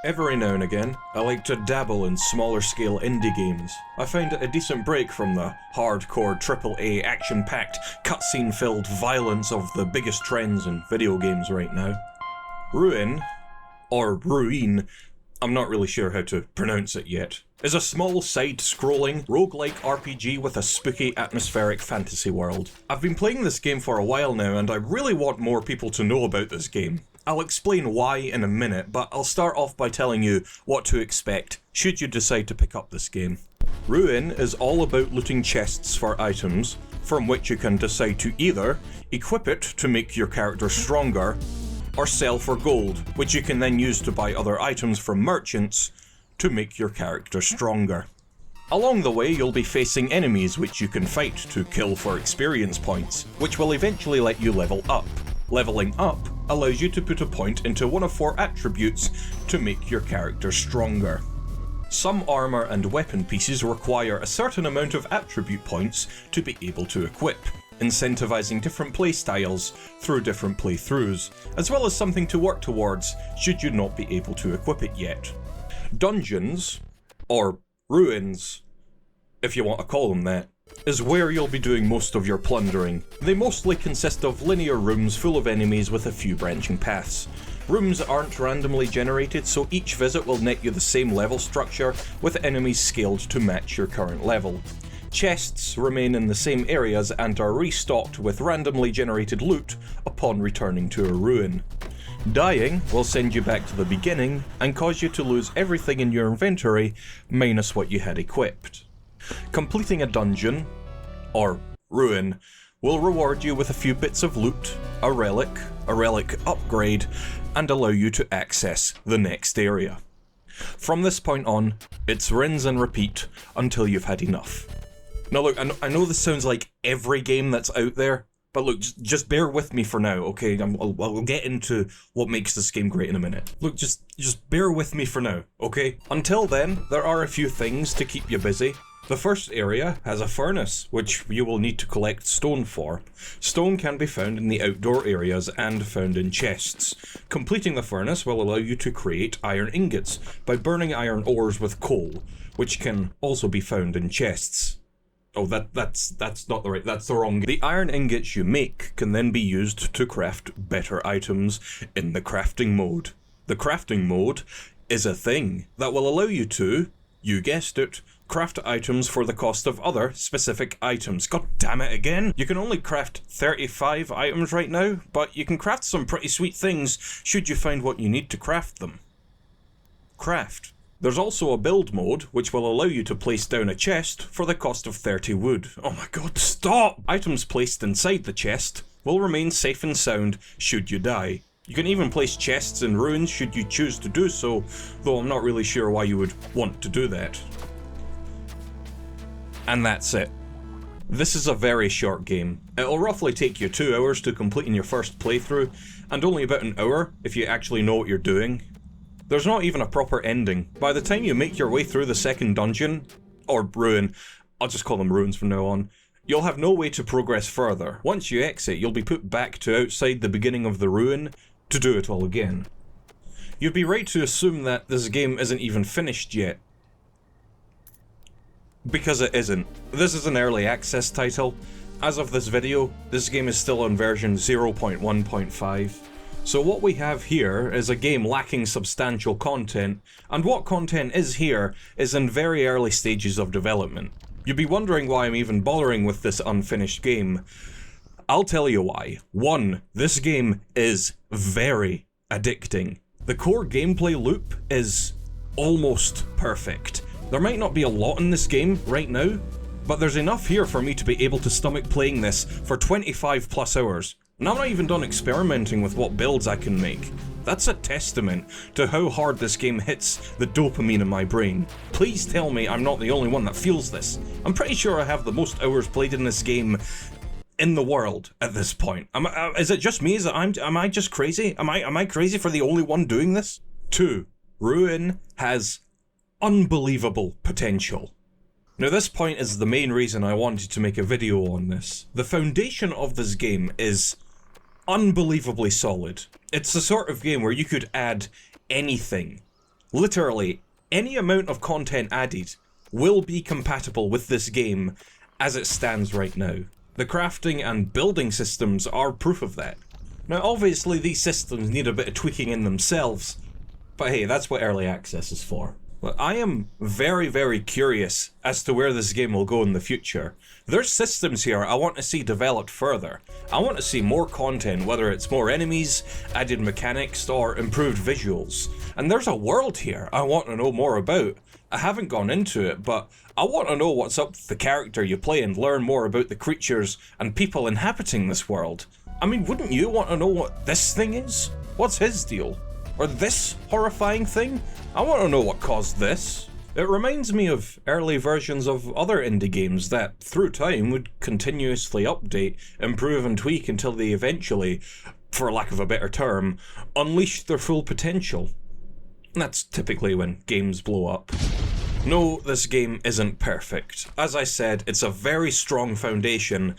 Every now and again, I like to dabble in smaller scale indie games. I find it a decent break from the hardcore AAA action-packed, cutscene-filled violence of the biggest trends in video games right now. Ruine, or Ruine, I'm not really sure how to pronounce it yet, is a small side-scrolling, roguelike RPG with a spooky atmospheric fantasy world. I've been playing this game for a while now and I really want more people to know about this game. I'll explain why in a minute, but I'll start off by telling you what to expect should you decide to pick up this game. Ruine is all about looting chests for items, from which you can decide to either equip it to make your character stronger, or sell for gold, which you can then use to buy other items from merchants to make your character stronger. Along the way, you'll be facing enemies which you can fight to kill for experience points, which will eventually let you level up. Leveling up allows you to put a point into one of 4 attributes to make your character stronger. Some armor and weapon pieces require a certain amount of attribute points to be able to equip, incentivizing different playstyles through different playthroughs, as well as something to work towards should you not be able to equip it yet. Dungeons, or ruins, if you want to call them that, is where you'll be doing most of your plundering. They mostly consist of linear rooms full of enemies with a few branching paths. Rooms aren't randomly generated, so each visit will net you the same level structure, with enemies scaled to match your current level. Chests remain in the same areas and are restocked with randomly generated loot upon returning to a ruin. Dying will send you back to the beginning and cause you to lose everything in your inventory minus what you had equipped. Completing a dungeon, or ruin, will reward you with a few bits of loot, a relic upgrade, and allow you to access the next area. From this point on, it's rinse and repeat until you've had enough. Now look, I know this sounds like every game that's out there, but look, just bear with me for now, okay? I'll get into what makes this game great in a minute. Look, just bear with me for now, okay? Until then, there are a few things to keep you busy. The first area has a furnace, which you will need to collect stone for. Stone can be found in the outdoor areas and found in chests. Completing the furnace will allow you to create iron ingots by burning iron ores with coal, which can also be found in chests. Oh, that's not the right, that's the wrong. The iron ingots you make can then be used to craft better items in the crafting mode. The crafting mode is a thing that will allow you to, you guessed it, craft items for the cost of other specific items. God damn it again! You can only craft 35 items right now, but you can craft some pretty sweet things should you find what you need to craft them. Craft. There's also a build mode, which will allow you to place down a chest for the cost of 30 wood. Oh my god, stop! Items placed inside the chest will remain safe and sound should you die. You can even place chests in ruins should you choose to do so, though I'm not really sure why you would want to do that. And that's it. This is a very short game. It'll roughly take you 2 hours to complete in your first playthrough, and only about an hour if you actually know what you're doing. There's not even a proper ending. By the time you make your way through the second dungeon, or ruin, I'll just call them ruins from now on, you'll have no way to progress further. Once you exit, you'll be put back to outside the beginning of the ruin to do it all again. You'd be right to assume that this game isn't even finished yet. Because it isn't. This is an early access title. As of this video, this game is still on version 0.1.5. So what we have here is a game lacking substantial content, and what content is here is in very early stages of development. You'd be wondering why I'm even bothering with this unfinished game. I'll tell you why. 1. This game is very addicting. The core gameplay loop is almost perfect. There might not be a lot in this game right now, but there's enough here for me to be able to stomach playing this for 25 plus hours. And I'm not even done experimenting with what builds I can make. That's a testament to how hard this game hits the dopamine in my brain. Please tell me I'm not the only one that feels this. I'm pretty sure I have the most hours played in this game in the world at this point. Is it just me? Am I just crazy? Am I crazy for the only one doing this? 2. Ruin has unbelievable potential. Now this point is the main reason I wanted to make a video on this. The foundation of this game is unbelievably solid. It's the sort of game where you could add anything Literally, any amount of content added will be compatible with this game as it stands right now. The crafting and building systems are proof of that. Now obviously these systems need a bit of tweaking in themselves, but hey, that's what early access is for. But I am very, very curious as to where this game will go in the future. There's systems here I want to see developed further. I want to see more content, whether it's more enemies, added mechanics, or improved visuals. And there's a world here I want to know more about. I haven't gone into it, but I want to know what's up with the character you play and learn more about the creatures and people inhabiting this world. I mean, wouldn't you want to know what this thing is? What's his deal? Or this horrifying thing? I want to know what caused this. It reminds me of early versions of other indie games that, through time, would continuously update, improve and tweak until they eventually, for lack of a better term, unleash their full potential. That's typically when games blow up. No, this game isn't perfect. As I said, it's a very strong foundation,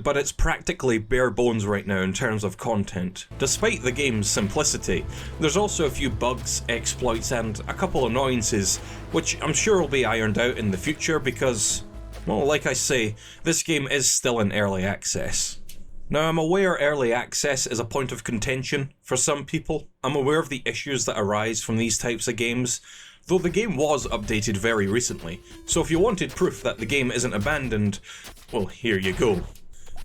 but it's practically bare bones right now in terms of content. Despite the game's simplicity, there's also a few bugs, exploits, and a couple annoyances, which I'm sure will be ironed out in the future because, well, like I say, this game is still in early access. Now, I'm aware early access is a point of contention for some people. I'm aware of the issues that arise from these types of games, though the game was updated very recently, so if you wanted proof that the game isn't abandoned, well, here you go.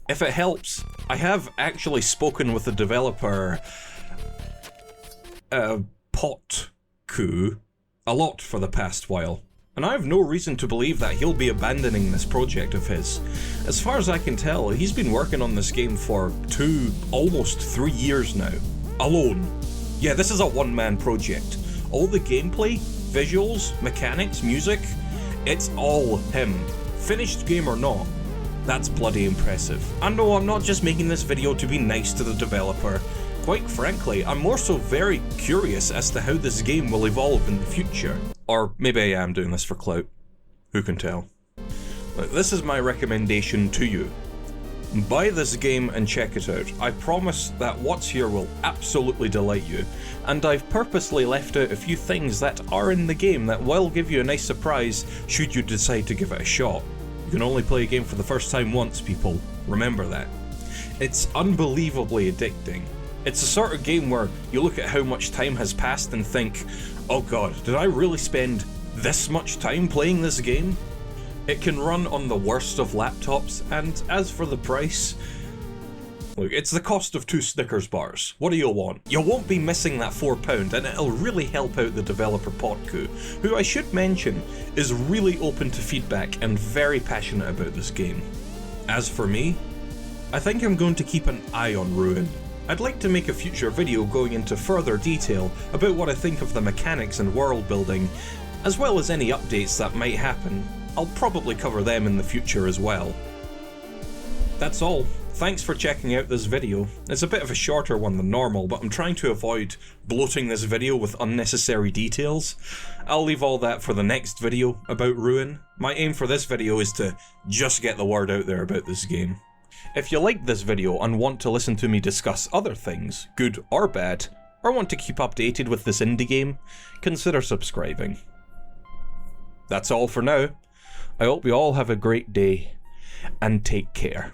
If it helps, I have actually spoken with the developer, Potku, a lot for the past while, and I have no reason to believe that he'll be abandoning this project of his. As far as I can tell, he's been working on this game for almost 3 years now, alone. Yeah, this is a one-man project. All the gameplay, visuals, mechanics, music, it's all him. Finished game or not. That's bloody impressive. And no, I'm not just making this video to be nice to the developer. Quite frankly, I'm more so very curious as to how this game will evolve in the future. Or maybe I am doing this for clout. Who can tell? This is my recommendation to you. Buy this game and check it out. I promise that what's here will absolutely delight you. And I've purposely left out a few things that are in the game that will give you a nice surprise should you decide to give it a shot. You can only play a game for the first time once, people. Remember that. It's unbelievably addicting. It's the sort of game where you look at how much time has passed and think, oh god, did I really spend this much time playing this game? It can run on the worst of laptops, and as for the price, look, it's the cost of 2 Snickers bars. What do you want? You won't be missing that £4, and it'll really help out the developer Potku, who I should mention is really open to feedback and very passionate about this game. As for me, I think I'm going to keep an eye on Ruine. I'd like to make a future video going into further detail about what I think of the mechanics and world building, as well as any updates that might happen. I'll probably cover them in the future as well. That's all. Thanks for checking out this video. It's a bit of a shorter one than normal, but I'm trying to avoid bloating this video with unnecessary details. I'll leave all that for the next video about Ruine. My aim for this video is to just get the word out there about this game. If you liked this video and want to listen to me discuss other things, good or bad, or want to keep updated with this indie game, consider subscribing. That's all for now. I hope you all have a great day, and take care.